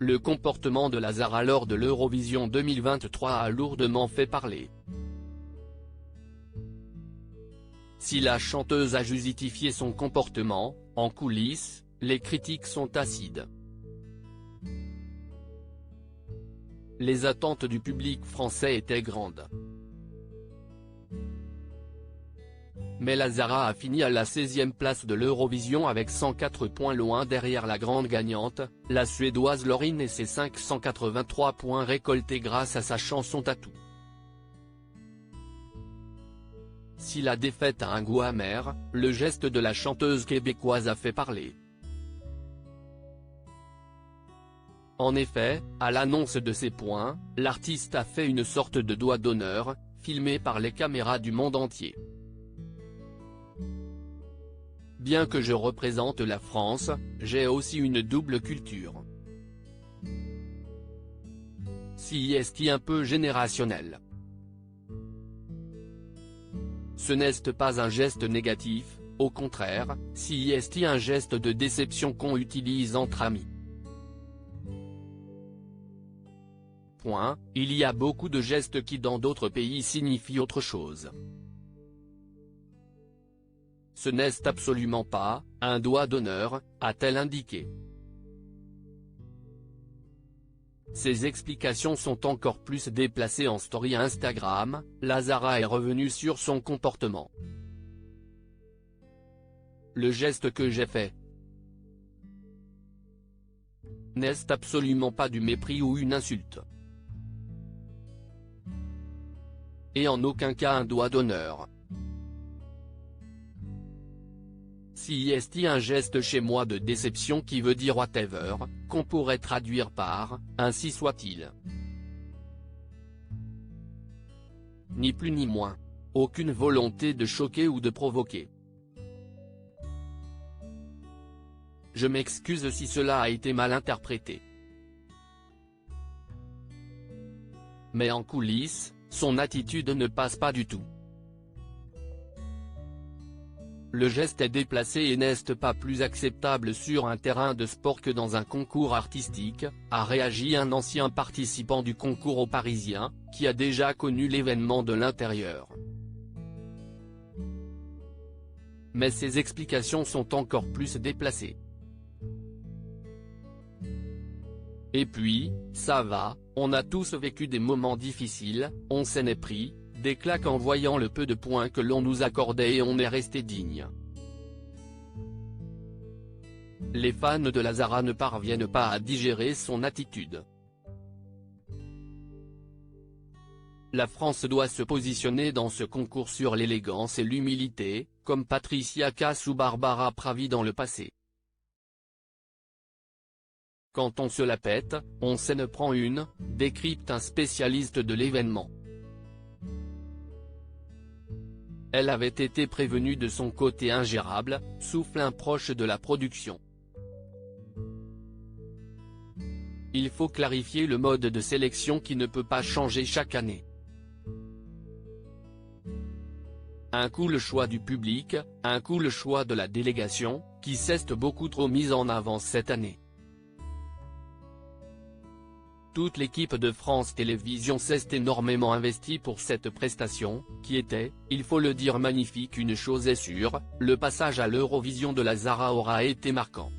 Le comportement de la Zara lors de l'Eurovision 2023 a lourdement fait parler. Si la chanteuse a justifié son comportement, en coulisses, les critiques sont acides. Les attentes du public français étaient grandes. Mais la Zara a fini à la 16e place de l'Eurovision avec 104 points, loin derrière la grande gagnante, la Suédoise Loreen, et ses 583 points récoltés grâce à sa chanson Tattoo. Si la défaite a un goût amer, le geste de la chanteuse québécoise a fait parler. En effet, à l'annonce de ces points, l'artiste a fait une sorte de doigt d'honneur, filmé par les caméras du monde entier. Bien que je représente la France, j'ai aussi une double culture. Si est un peu générationnel. Ce n'est pas un geste négatif, au contraire, si est un geste de déception qu'on utilise entre amis. Il y a beaucoup de gestes qui dans d'autres pays signifient autre chose. Ce n'est absolument pas un doigt d'honneur, a-t-elle indiqué. Ces explications sont encore plus déplacées en story Instagram. La Zara est revenue sur son comportement. Le geste que j'ai fait n'est absolument pas du mépris ou une insulte. Et en aucun cas un doigt d'honneur. Si est un geste chez moi de déception qui veut dire whatever, qu'on pourrait traduire par « ainsi soit-il ». Ni plus ni moins. Aucune volonté de choquer ou de provoquer. Je m'excuse si cela a été mal interprété. Mais en coulisses, son attitude ne passe pas du tout. Le geste est déplacé et n'est pas plus acceptable sur un terrain de sport que dans un concours artistique, a réagi un ancien participant du concours aux Parisiens, qui a déjà connu l'événement de l'intérieur. Mais ces explications sont encore plus déplacées. Et puis, ça va, on a tous vécu des moments difficiles, on s'en est pris des claques en voyant le peu de points que l'on nous accordait et on est resté digne. Les fans de la Zara ne parviennent pas à digérer son attitude. La France doit se positionner dans ce concours sur l'élégance et l'humilité, comme Patricia Cass ou Barbara Pravi dans le passé. Quand on se la pète, on s'en prend une, décrypte un spécialiste de l'événement. Elle avait été prévenue de son côté ingérable, souffle un proche de la production. Il faut clarifier le mode de sélection qui ne peut pas changer chaque année. Un coup le choix du public, un coup le choix de la délégation, qui s'est beaucoup trop mise en avant cette année. Toute l'équipe de France Télévisions s'est énormément investie pour cette prestation, qui était, il faut le dire, magnifique. Une chose est sûre, le passage à l'Eurovision de la Zara aura été marquant.